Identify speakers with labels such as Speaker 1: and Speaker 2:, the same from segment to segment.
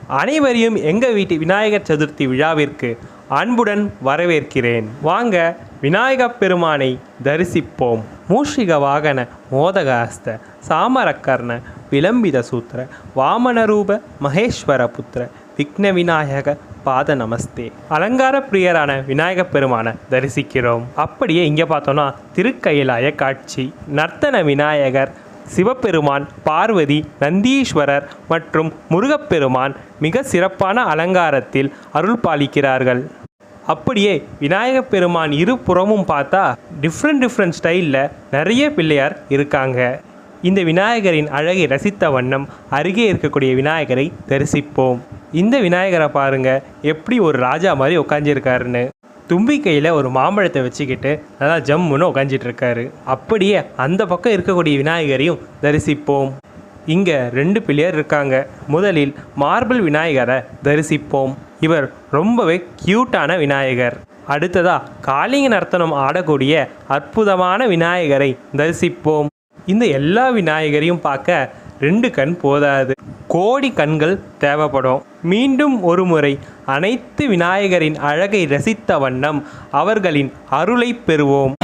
Speaker 1: அனைவரையும் எங்கள் வீட்டு விநாயகர் சதுர்த்தி விழாவிற்கு அன்புடன் வரவேற்கிறேன். வாங்க விநாயகப் பெருமானை தரிசிப்போம். மூஷிக வாகன மோதகஹஸ்த சாமரக்கர்ண விளம்பித சூத்திர வாமனரூப மகேஸ்வர புத்திர விக்ன விநாயக பாத நமஸ்தே. அலங்கார பிரியரான விநாயகப் பெருமானை தரிசிக்கிறோம். அப்படியே இங்கே பார்த்தோன்னா திருக்கயிலாய காட்சி. நர்த்தன விநாயகர், சிவபெருமான், பார்வதி, நந்தீஸ்வரர் மற்றும் முருகப்பெருமான் மிக சிறப்பான அலங்காரத்தில் அருள் பாலிக்கிறார்கள். அப்படியே விநாயகப் பெருமான் இருபுறமும் பார்த்தா டிஃப்ரெண்ட் ஸ்டைலில் நிறைய பிள்ளையார் இருக்காங்க. இந்த விநாயகரின் அழகை ரசித்த வண்ணம் அருகே இருக்கக்கூடிய விநாயகரை தரிசிப்போம். இந்த விநாயகரை பாருங்க, எப்படி ஒரு ராஜா மாதிரி உட்காந்துருக்காருன்னு. தும்பிக்கையில் ஒரு மாம்பழத்தை வச்சுக்கிட்டு நல்லா ஜம்முன்னு உட்காந்துட்டு இருக்காரு. அப்படியே அந்த பக்கம் இருக்கக்கூடிய விநாயகரையும் தரிசிப்போம். இங்கே 2 பிள்ளையார் இருக்காங்க. முதலில் மார்பிள் விநாயகரை தரிசிப்போம். இவர் ரொம்பவே க்யூட்டான விநாயகர். அடுத்ததா காளிங்க நர்த்தனம் ஆடக்கூடிய அற்புதமான விநாயகரை தரிசிப்போம். இந்த எல்லா விநாயகரையும் பார்க்க 2 கண் போதாது, கோடி கண்கள் தேவைப்படும். மீண்டும் ஒரு முறை அனைத்து விநாயகரின் அழகை ரசித்த வண்ணம் அவர்களின் அருளை பெறுவோம்.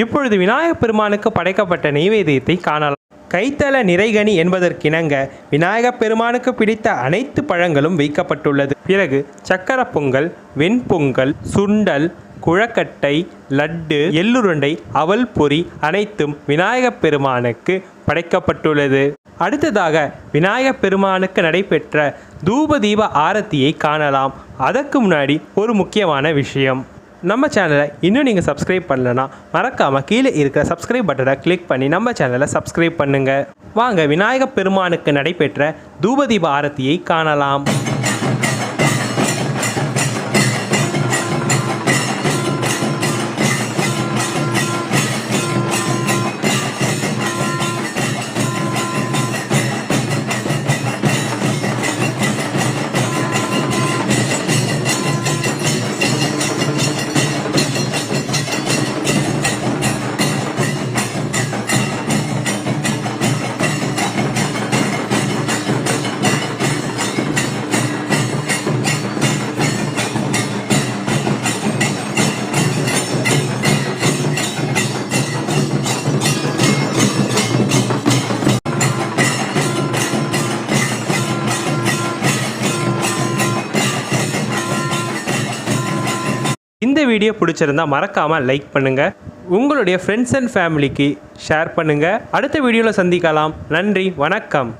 Speaker 1: இப்பொழுது விநாயகப் பெருமானுக்கு படைக்கப்பட்ட நெய்வேத்தியத்தை காணலாம். கைத்தல நிறைகனி என்பதற்கிணங்க விநாயகப் பெருமானுக்கு பிடித்த அனைத்து பழங்களும் வைக்கப்பட்டுள்ளது. பிறகு சக்கர பொங்கல், வெண்பொங்கல், சுண்டல், குழக்கட்டை, லட்டு, எள்ளுருண்டை, அவல் பொரி அனைத்தும் விநாயகப் பெருமானுக்கு படைக்கப்பட்டுள்ளது. அடுத்ததாக விநாயகப் பெருமானுக்கு நடைபெற்ற தூப தீப ஆரத்தியை காணலாம். அதற்கு முன்னாடி ஒரு முக்கியமான விஷயம், நம்ம சேனலை இன்னும் நீங்கள் சப்ஸ்கிரைப் பண்ணலன்னா மறக்காமல் கீழே இருக்கிற சப்ஸ்கிரைப் பட்டனை கிளிக் பண்ணி நம்ம சேனலை சப்ஸ்கிரைப் பண்ணுங்கள். வாங்க விநாயகப் பெருமானுக்கு நடைபெற்ற தூபதீப ஆரத்தியை காணலாம். இந்த வீடியோ பிடிச்சிருந்தா மறக்காமல் லைக் பண்ணுங்கள். உங்களுடைய ஃப்ரெண்ட்ஸ் அண்ட் ஃபேமிலிக்கு ஷேர் பண்ணுங்கள். அடுத்த வீடியோவில் சந்திக்கலாம். நன்றி, வணக்கம்.